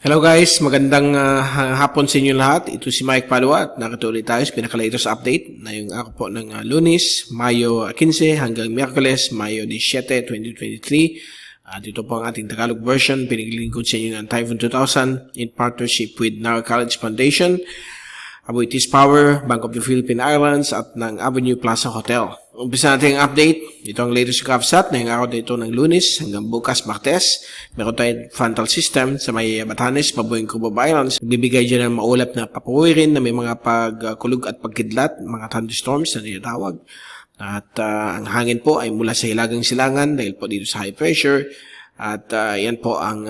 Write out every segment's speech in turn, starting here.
Hello guys, magandang hapon sa inyo lahat. Ito si Mike Padua at nakatuloy tayo sa pinaka-latest update na yung ako po ng Lunes, Mayo 15 hanggang Miyerkules, Mayo 17, 2023. At ito po ang ating Tagalog version. Pinaglingkod sa inyo ng Typhoon 2000 in partnership with Nara College Foundation, Aboitiz Power, Bank of the Philippine Islands at ng Avenue Plaza Hotel. Umpisa natin ang update. Ito ang latest GovSat na yung araw dito ng Lunes hanggang bukas Martes. Meron tayong frontal system sa may Batanes, Babueng Cubao Islands. Bibigay dyan ng maulap na papuwi rin na may mga pagkulog at pagkidlat, mga thunderstorms na tinatawag. At ang hangin po ay mula sa hilagang silangan dahil po dito sa high pressure. At yan po ang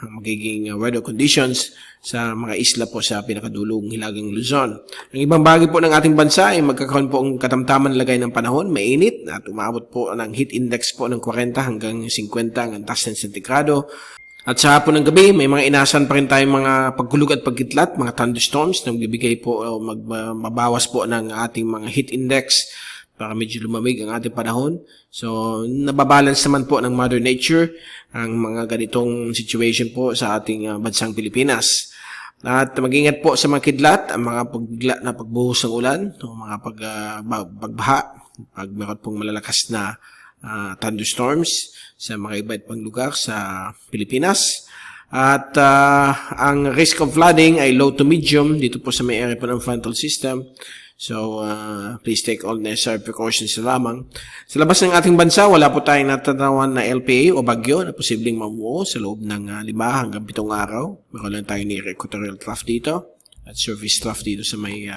magiging weather conditions sa mga isla po sa pinakadulong hilagang Luzon. Ang ibang bagay po ng ating bansa ay magkakaroon po ang katamtaman lagay ng panahon, mainit at umabot po ng heat index po ng 40 hanggang 50 ang taas ng sentigrado. At sa hapon ng gabi, may mga inasan pa rin tayong mga pagkulog at pagkitlat, mga thunderstorms na magbibigay po o mabawas po ng ating mga heat index para medyo lumamig ang ating panahon. So, nababalance naman po ng Mother Nature ang mga ganitong situation po sa ating bansang Pilipinas. At mag-ingat po sa mga kidlat, ang mga pagbigla na pagbuhos ng ulan, o mga pagbaha, pag meron pong malalakas na thunderstorms sa mga iba't pang lugar sa Pilipinas. At ang risk of flooding ay low to medium dito po sa may area po ng frontal system. So, please take all necessary precautions lamang. Sa labas ng ating bansa, wala po tayong natatawan na LPA o bagyo na posibleng mamuo sa loob ng 5 hanggang 7 araw. Meron lang tayo ni equatorial trough dito at surface trough dito sa may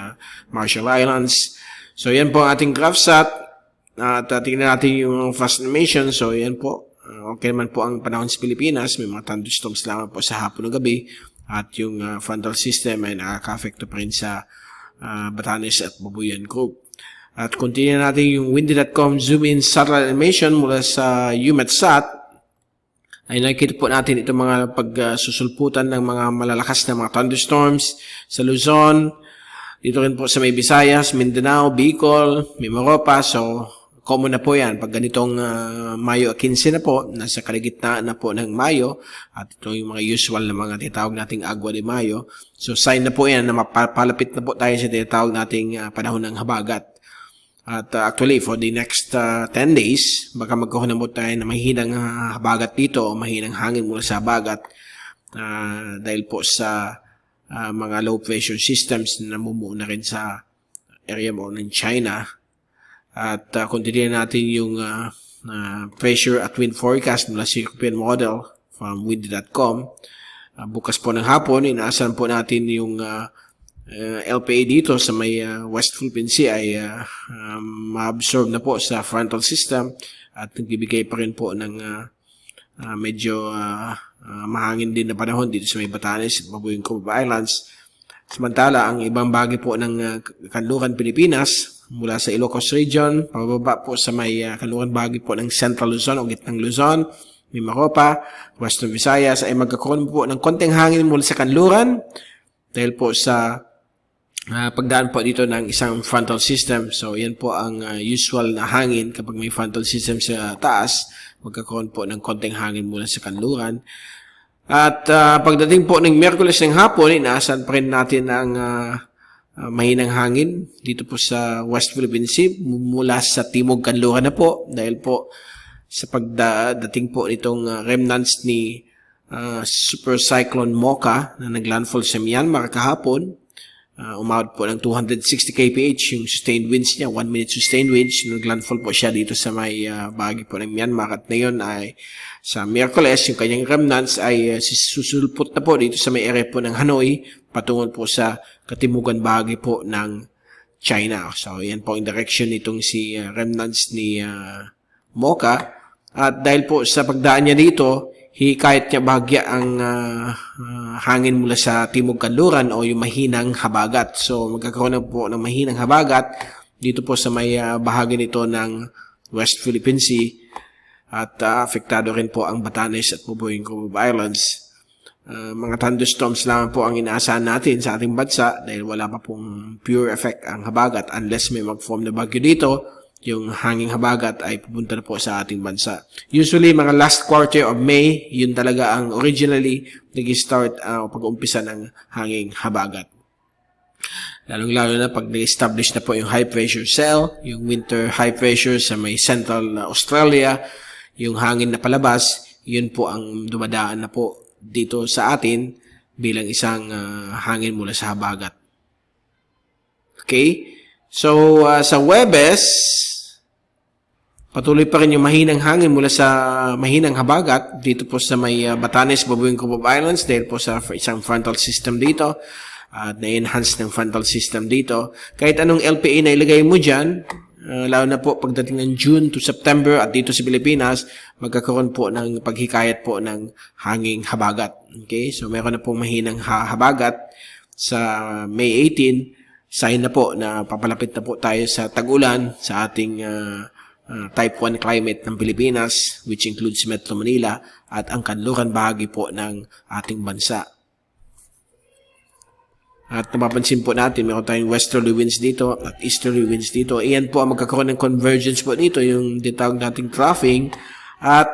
Marshall Islands. So, yan po ang ating GovSat. At tingnan natin yung fast animation. So, yan po. Okay naman po ang panahon sa Pilipinas. May mga thunderstorms lamang po sa hapon ng gabi. At yung frontal system ay nakaka-affect pa rin sa Batanes at Babuyan Group. At continue natin yung windy.com zoom in satellite animation mula sa UMETSAT. Ay nakikita po natin itong mga pagsusulputan ng mga malalakas na mga thunderstorms sa Luzon. Dito rin po sa may Visayas, Mindanao, Bicol, Mimaropa. So, common na po yan. Pag ganitong Mayo 15 na po, nasa kaligitnaan na po ng Mayo, at ito yung mga usual na mga tinatawag nating Agua de Mayo. So, sign na po yan na mapalapit na po tayo sa tinatawag nating panahon ng habagat. At actually, for the next 10 days, baka magkaroon na po tayo na mahinang habagat dito o mahinang hangin mula sa habagat dahil po sa mga low pressure systems na namumuo na rin sa area mo ng China. At continue natin yung pressure at wind forecast mula sa European model from windy.com. Bukas po ng hapon, inaasahan po natin yung LPA dito sa may West Philippine Sea ay ma-absorb na po sa frontal system at nagbibigay pa rin po ng medyo mahangin din na panahon dito sa may Batanes at Babueng Cubao Islands. Samantala, ang ibang bagay po ng kanluran Pilipinas mula sa Ilocos Region, pababa po sa may kanluran bahagi po ng Central Luzon o Gitnang Luzon, Mimaropa, Western Visayas ay magkakaroon po ng konting hangin mula sa kanluran dahil po sa pagdaan po dito ng isang frontal system. So, yan po ang usual na hangin kapag may frontal system sa taas, magkakaroon po ng konting hangin mula sa kanluran. At pagdating po ng Miyerkules ng hapon, inaasahan pa rin natin ang mahinang hangin dito po sa West Philippine Sea mula sa timog kanluran na po dahil po sa pagdating po nitong remnants ni Super Cyclone Mocha na naglandfall sa Myanmar kahapon. Umabot po ng 260 kph yung sustained winds niya, 1 minute sustained winds. Naglandfall po siya dito sa may bahagi po ng Myanmar at ngayon ay sa Miyerkules, yung kanyang remnants ay susulpot na po dito sa may area po ng Hanoi patungo po sa katimugan bahagi po ng China. So, yan po ang direction nitong si remnants ni Mocha. At dahil po sa pagdaan niya dito, hikayat niya bahagya ang hangin mula sa timog kanluran o yung mahinang habagat. So, magkakaroon na po ng mahinang habagat dito po sa may bahagi nito ng West Philippine Sea. At apektado rin po ang Batanes at Babueng Cubao Islands. Mga thunderstorms lang po ang inaasahan natin sa ating bansa dahil wala pa pong pure effect ang habagat unless may mag-form na bagyo dito yung hanging habagat ay pupunta na po sa ating bansa. Usually, mga last quarter of May, yun talaga ang originally nag-start pag-umpisa ng hanging habagat. Lalong-lalo na pag na-establish na po yung high pressure cell, yung winter high pressure sa may central Australia, yung hangin na palabas, yun po ang dumadaan na po dito sa atin bilang isang hangin mula sa habagat. Okay? So, sa Huwebes, patuloy pa rin yung mahinang hangin mula sa mahinang habagat dito po sa may Batanes, Babuing Group of Islands dahil po sa isang frontal system dito at na-enhance ng frontal system dito. Kahit anong LPA na ilagay mo dyan, lalo na po pagdating ng June to September at dito sa Pilipinas, magkakaroon po ng paghikayat po ng hanging habagat. Okay? So, meron na pong mahinang habagat sa May 18, sign na po na papalapit na po tayo sa tag-ulan sa ating type 1 climate ng Pilipinas, which includes Metro Manila at ang kanluran bahagi po ng ating bansa. At napapansin po natin, meron tayong westerly winds dito at easterly winds dito. Iyan po ang magkakaroon ng convergence po dito, yung ditawag nating troughing, at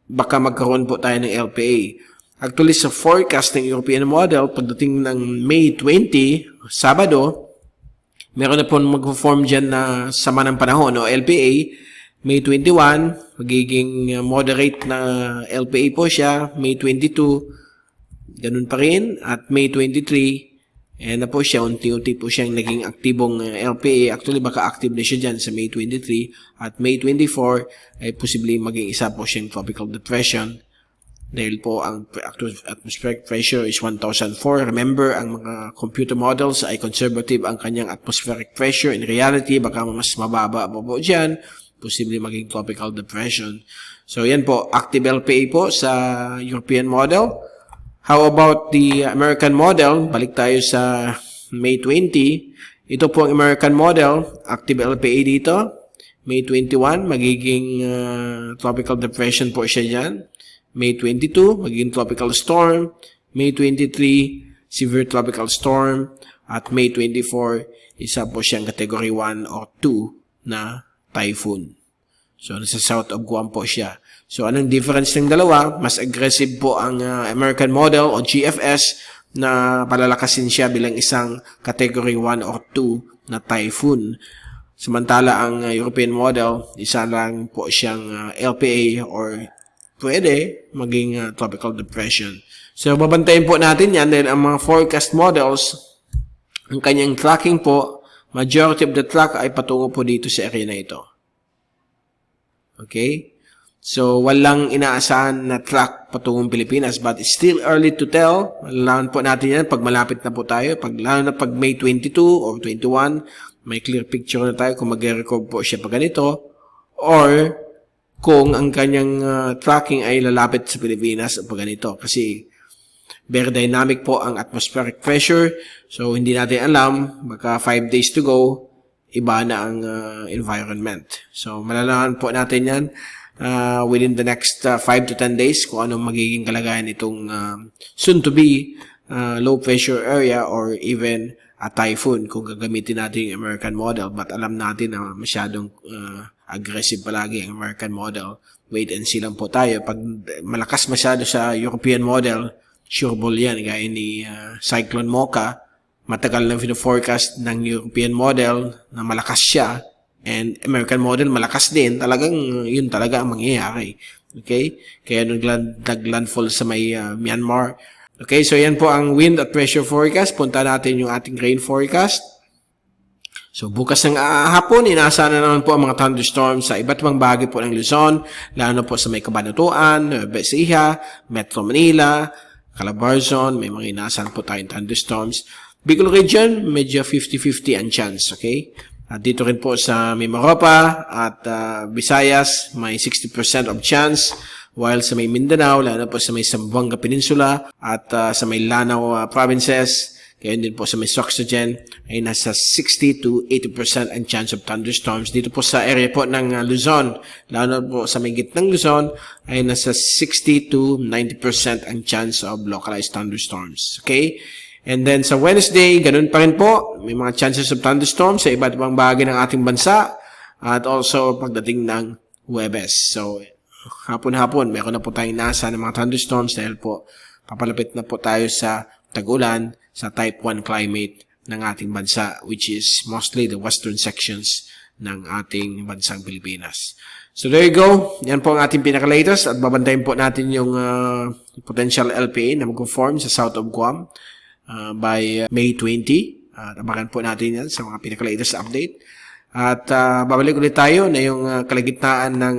baka magkaroon po tayo ng LPA. Actually, sa forecast ng European model, pagdating ng May 20, Sabado, meron na po mag-form dyan na sama ng panahon o LPA. May 21, magiging moderate na LPA po siya. May 22, ganun pa rin. At May 23, na po siya, unti-unti po siyang naging aktibong LPA. Actually, baka active na siya dyan sa May 23. At May 24, ay posibleng maging isa po siyang tropical depression. Dahil po ang atmospheric pressure is 1,004. Remember, ang mga computer models ay conservative ang kanyang atmospheric pressure. In reality, baka mas mababa po dyan. Posible maging tropical depression. So, yan po. Active LPA po sa European model. How about the American model? Balik tayo sa May 20. Ito po ang American model. Active LPA dito. May 21, magiging tropical depression po siya dyan. May 22, magiging tropical storm. May 23, severe tropical storm. At May 24, isa po siyang category 1 or 2 na typhoon. So, nasa south of Guam po siya. So, anong difference ng dalawa? Mas aggressive po ang American model o GFS na palalakasin siya bilang isang category 1 or 2 na typhoon. Samantala, ang European model, isa lang po siyang LPA or pwede maging tropical depression. So, babantayin po natin yan dahil ang mga forecast models, ang kanyang tracking po, majority of the track ay patungo po dito sa area na ito. Okay? So, walang inaasahan na track patungong Pilipinas but it's still early to tell. Malalaman po natin yan pag malapit na po tayo. Lalo na pag May 22 or 21, may clear picture na tayo kung mag-record po siya pag ganito or kung ang kanyang tracking ay lalapit sa Pilipinas o pag ganito. Kasi very dynamic po ang atmospheric pressure. So, hindi natin alam. Baka 5 days to go, iba na ang environment. So, malalaman po natin yan within the next 5 to 10 days kung anong magiging kalagayan itong soon-to-be low pressure area or even a typhoon kung gagamitin natin yung American model. But alam natin na masyadong aggressive palagi ang American model. Wait and see lang po tayo. Pag malakas masyado sa European model, sure ball yan. Gaya ni Cyclone Mocha, matagal na forecast ng European model na malakas siya. And American model, malakas din. Talagang, yun talaga ang mangyayari. Okay? Kaya naglandfall sa may Myanmar. Okay, so yan po ang wind at pressure forecast. Punta natin yung ating rain forecast. So, bukas ng hapon, inaasahan na naman po ang mga thunderstorms sa iba't ibang bahagi po ng Luzon, lalo na po sa may Cabanatuan, Nueva Ecija, Metro Manila, Calabarzon, may mga inaasahan po tayong thunderstorms. Bicol region, medyo 50-50 ang chance, okay? At dito rin po sa Mimaropa at Visayas, may 60% of chance, while sa may Mindanao, lalo na po sa may Zamboanga Peninsula at sa may Lanao provinces, kaya din po sa may Soxogen ay nasa 60 to 80% ang chance of thunderstorms. Dito po sa area po ng Luzon, lalo na po sa may gitnang Luzon, ay nasa 60 to 90% ang chance of localized thunderstorms. Okay? And then sa Wednesday, ganun pa rin po. May mga chances of thunderstorms sa iba't ibang bahagi ng ating bansa. at also pagdating ng Huwebes. So, hapon-hapon, meron na po tayong nasa ng mga thunderstorms dahil po papalapit na po tayo sa tag-ulan sa type 1 climate ng ating bansa, which is mostly the western sections ng ating bansang Pilipinas. So there you go. Yan po ang ating pinaka-latest at babantayin po natin yung potential LPA na mag-form sa south of Guam by May 20. Abangan po natin yan sa mga pinaka-latest update. At babalik ulit tayo na yung kalagitnaan ng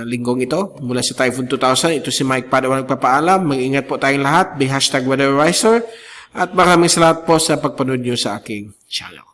linggong ito mula sa Typhoon 2000. Ito si Mike Padawan nagpapaalam. Mag-ingat po tayong lahat. Be #WeatherAdvisor. At maraming salamat po sa pagpanood nyo sa aking channel.